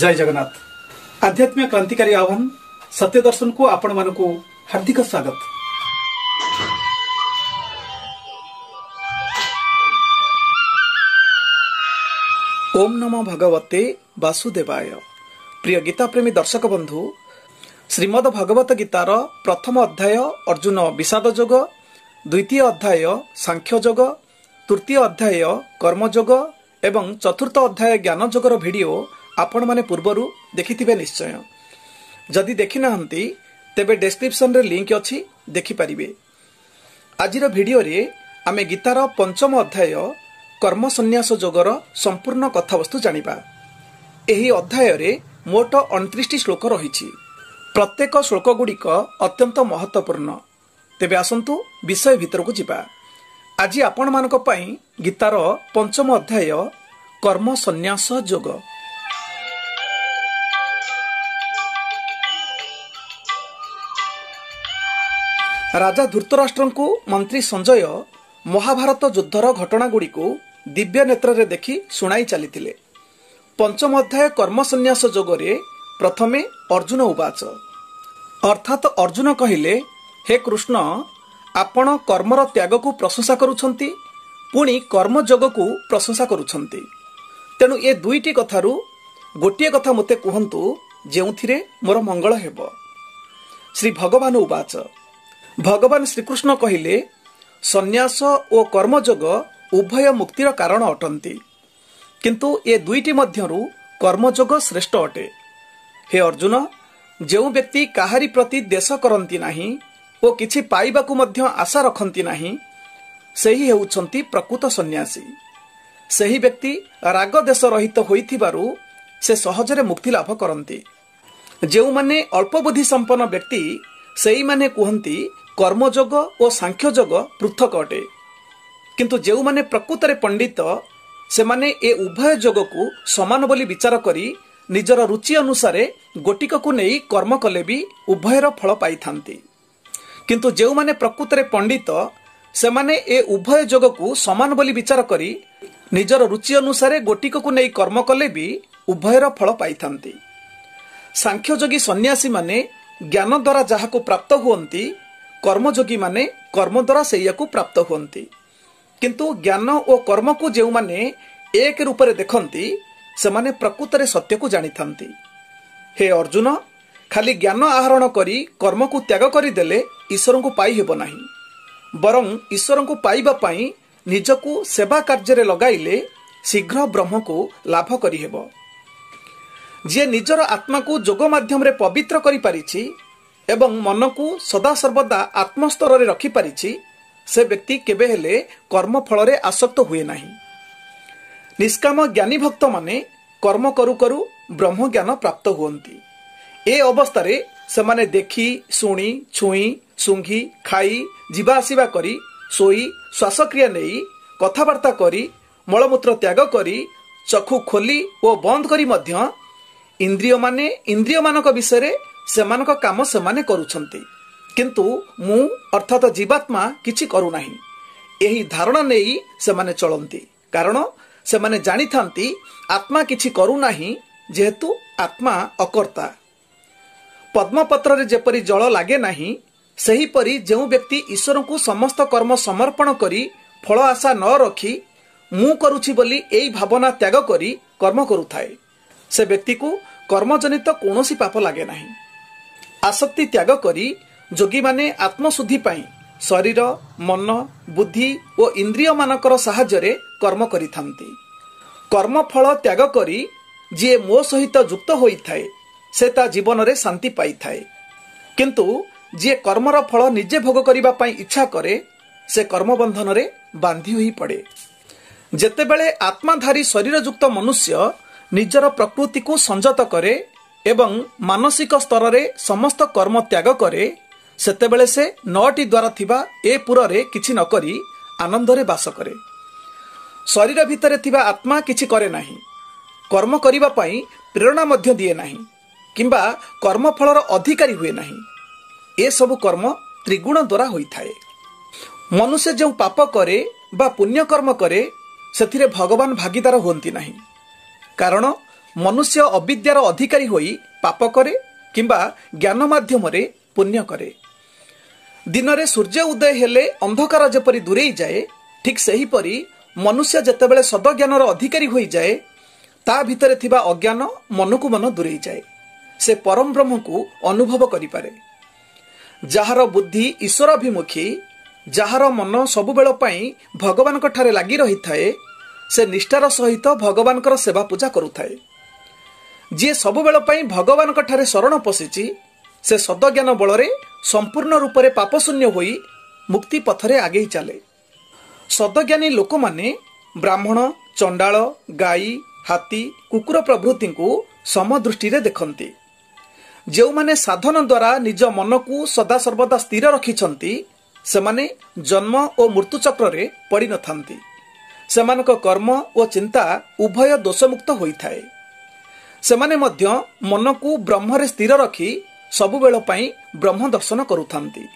जय जगन्नाथ। आध्यात्मिक क्रांतिकारी आह्वान सत्य दर्शन को आपण मानकु हार्दिक स्वागत। ओम नमो भगवते वासुदेवाय। प्रिय गीता प्रेमी दर्शक बंधु, श्रीमद भगवत गीतार प्रथम अध्याय अर्जुन विषाद जोग, द्वितीय अध्याय सांख्य जोग, तृतीय अध्याय कर्म जोग एवं चतुर्थ अध्याय ज्ञान जोगर वीडियो आपण माने पूर्वरु देखिथिबे निश्चय। जदि देखि नाहंती तेबे डिस्क्रिप्शन रे लिंक अछि, देखि परिबे। आजिर वीडियो रे आमे गीतार पंचम अध्याय कर्म संन्यास जोगर संपूर्ण कथावस्तु जानिबा। एही अध्याय रे मोट 29 श्लोक रहिछि। प्रत्येक श्लोक गुड़िक अत्यंत महत्वपूर्ण। तेबे आसंतु विषय भितर को जिबा। आज आपण मानक पई गीतार पंचम अध्याय कर्म संन्यास जोग। राजा धृतराष्ट्र को मंत्री संजय महाभारत युद्धर घटना गुड़ी को दिव्य नेत्र रे देखि सुनाई चली। पंचम अध्याय कर्म संन्यास जोगरे प्रथमे अर्जुन उवाच, अर्थात अर्जुन कहिले, हे कृष्ण, आपण कर्मर त्याग को प्रशंसा करुछंती, पुणी कर्म जोग को प्रशंसा करुछंती। तेणु ए दुईटी कथारू गोटिए कथा मते कुहंतु जेउथिरे मोर मंगल हेबो। श्री भगवान उवाच, भगवान श्रीकृष्ण कहिले, संन्यास और कर्मयोग उभय मुक्तिर कारण अटंती, किंतु ए दुईटी मध्यरु कर्मयोग श्रेष्ठ अटे। हे अर्जुन, जो व्यक्ति काहारी प्रति देश करंती नाही ओ किछि पाइबाकू मध्य आशा रखंती नाही, सेही हेउछंती प्रकृत सन्यासी। सेही व्यक्ति राग देश रहित होइथिबारु से सहजरे मुक्ति लाभ करंती। जो माने अल्प बुद्धि संपन्न व्यक्ति सेही माने कुहंती कर्मयोग और सांख्ययोग पृथक अटे, किंतु जो माने प्रकृतरे पंडित से माने ए उभय जोग को समान बोली विचार करी निजर रुचि अनुसारे गोटिक को नहीं कर्म कले भी उभयर फल पाई थांती। किंतु जो माने प्रकृतरे पंडित से माने ए उभय जोग को समान बोली विचार करी निजर रुचि अनुसारे गोटिक को नहीं कर्म कले भी उभयर फल पाई थांती। सांख्ययोगी सन्यासी माने ज्ञान द्वारा जहा को प्राप्त हुअंती, कर्मयोगी माने कर्म द्वारा सेया को प्राप्त हुअंती। किंतु ज्ञान और कर्म को जो माने एक रूप रे देखंती से माने प्रकृतरे सत्य को जानी थांती। हे अर्जुन, खाली ज्ञान आहरण करी कर्म को त्याग करी देले ईश्वर को पाई हेबो नाही, बरं ईश्वर को पाइबा पाई निजको सेवा कार्य रे लगाइले शीघ्र ब्रह्म को लाभ करी हेबो। जे निजर आत्मा को जोग माध्यम रे पवित्र करी पारिछि एवं मन को सदा सर्वदा आत्मस्तर रे रखी पारिछि, से व्यक्ति केबे हेले कर्म फल रे आसक्त हुए नाही। निष्काम ज्ञानी भक्त माने कर्म करू करू ब्रह्म ज्ञान प्राप्त हुअंती। ए अवस्था रे से माने देखी सुनी छुई सुंघी खाई जीवा आसीबा करी सोई श्वासक्रिया नेई कथावार्ता करी मलमूत्र त्याग करी चक्षु खोली और बंद करी मध्य इंद्रिय माने इंद्रिय मानक विषय सेमानक काम सेमाने करुछंती, किंतु मु अर्थात जीवात्मा किछि करू नाही, एही धारणा नेई सेमाने चलंती। कारण सेमाने जानी थांती आत्मा किछि करू नाही, जेहेतु आत्मा अकर्ता। पद्मपत्र रे जेपरि जल लागे नाही, सेही परि जेउ व्यक्ति ईश्वर को समस्त कर्म समर्पण करी फल आशा न रखी मु करूछि बोली एई भावना त्याग करी कर्म करुथाए, से व्यक्ति को कर्मजनित कौनसी पाप लागे नाही। आसक्ति त्याग करी जोगी माने आत्मशुद्धि पाई शरीर मन बुद्धि और इंद्रिय मानकर साहाय्य कर्म करिथांती। कर्म फल त्याग करी जे मो सहित युक्त होइथाए से ता जीवन रे शांति पाई थाए, किंतु जे कर्मर फल निजे भोग करिबा पाई इच्छा करे से कर्म बंधन रे बांधी होई पड़े। जेतेबेले आत्माधारी शरीर युक्त मनुष्य निजर प्रकृति को संजत करे एवं मानसिक स्तर रे समस्त कर्म त्याग करे, सेतेबेले से 9टी द्वारा थिबा ए पुर रे किछि न करी आनंद रे वास करे। शरीर भितरे थिबा आत्मा किछि करे नाही, कर्म करिबा पाई प्रेरणा मध्य दिए नाही, किंबा कर्म फलर अधिकारी हुए नाही। ए सब कर्म त्रिगुण द्वारा होई थाए। मनुष्य जो पाप करे बा पुण्य कर्म करे सेथिरे भगवान भागीदार हुअंती नाही, कारण मनुष्य अविद्यार अधिकारी होई पाप करे किंबा ज्ञान माध्यमरे पुण्य करे। दिन रे सूर्य उदय हेले अंधकार जेपरी दूरेई जाए, ठीक सही परी मनुष्य जेतेबेले सदज्ञानर अधिकारी होई जाए, ता भितरे थिबा अज्ञान मनकु मन दूरेई जाए। से परम ब्रह्म को अनुभव करि पारे। जाहार बुद्धि ईश्वराभिमुखी, जाहार मन सबुबेल पई भगवानक ठारे लागि रही थाए, से निष्ठार सहित भगवानकर सेवा पूजा करुथाए। जी सबुबेल पई भगवानक ठारे शरण पशिची, से सदज्ञान बलरे संपूर्ण रूपरे पापशून्य होई मुक्ति पथरे आगे चले। सदज्ञानी लोक माने ब्राह्मण, चंडाल, गाई, हाथी, कुकुर प्रभृति को समदृष्टि रे देखंती। जो माने साधन द्वारा निज मन को सदा सर्वदा स्थिर रखिछंती, सेमाने जन्म और मृत्यु चक्र रे पड़ी न थांती। सेमानक कर्म और चिंता उभय दोषमुक्त होई थाए। सेमाने मध्य मन को ब्रह्म रे स्थिर रखी सबुबेल पई ब्रह्म दर्शन करुथांती।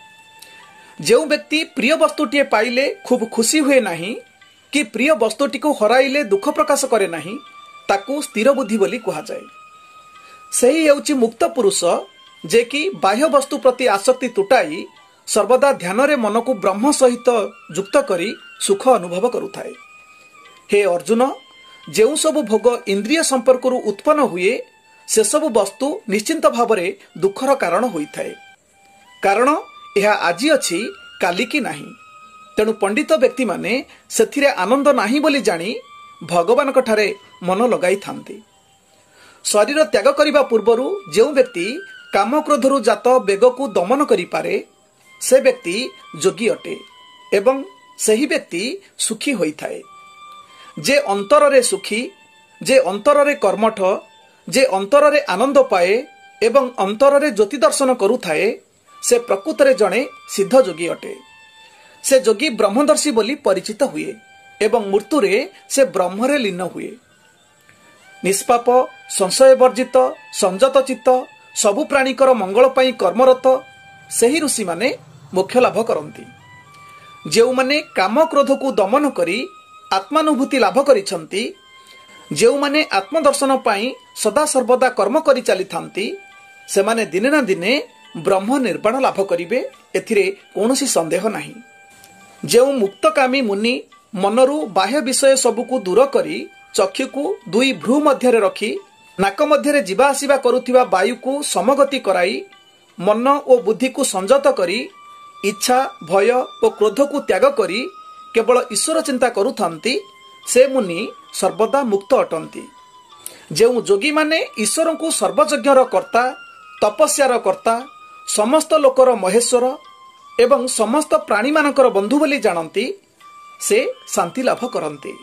जो व्यक्ति प्रिय वस्तुटीए पाइले खूब खुशी हुए नहीं कि प्रिय वस्तुटी को हराइले दुख प्रकाश करे नहीं, ताकू स्थिर बुद्धि बोली कहा जाए। सही हेउची मुक्त पुरुष, जे कि बाह्य वस्तु प्रति आसक्ति तुटाई सर्वदा ध्यान रे मन को ब्रह्म सहित युक्त करी सुख अनुभव करुथाए। हे अर्जुन, जेउ सब भोग इंद्रिय संपर्क उत्पन्न हुए, से सब वस्तु निश्चिंत भावरे दुखर कारण होइथाए। कारण यह आज अछि काली की नहीं। तेणु पंडित व्यक्ति माने सेथिरे आनंद नाही बोली जानी भगवान ठारे मन लगाई थांती। शरीर त्याग करिबा पूर्वरु जो व्यक्ति काम क्रोधरु जात बेग को दमन करि पारे, से व्यक्ति योगी अटे एवं सही व्यक्ति सुखी होइथाए। जे अंतर रे सुखी, जे अंतर रे कर्मठ, जे अंतर रे आनंद पाए एवं अंतर रे ज्योति दर्शन करुथाए, से प्रकृत रे जणे सिद्ध योगी अटे। से योगी ब्रह्मदर्शी बोली परिचित हुए एवं मृत्यु रे से ब्रह्म रे लीन हुए। निष्पाप, संशय वर्जित, संजत चित्त, सबु प्राणीकर मंगल पाई कर्मरत सही ऋषि माने मोक्ष लाभ करती। जो माने काम क्रोध को दमन करी आत्मानुभूति लाभ करिछंती, जो माने आत्मदर्शन पाई सदा सर्वदा कर्म करि चली थांती, से माने दिने ना दिने ब्रह्म निर्वाण लाभ करिवे, एथिरे कौनसी संदेह नहीं। जो मुक्तकामी मुनि मनरु बाह्य विषय सबुकु दूर करी चक्षु को दुई भ्रू मध्य रखी नाक मध्य जीवा आसिबा करुथिबा वायु को समगति कराई मन और बुद्धि को संजत करी इच्छा, भय और क्रोध को त्याग करी केवल ईश्वर चिंता करुथांती, से मुनि सर्वदा मुक्त अटंती। जो योगी माने ईश्वर को सर्वयज्ञर कर्ता, तपस्यार कर्ता, समस्त लोकर महेश्वर एवं समस्त प्राणी मानकर बंधु बोली जानती, से शांति लाभ करती।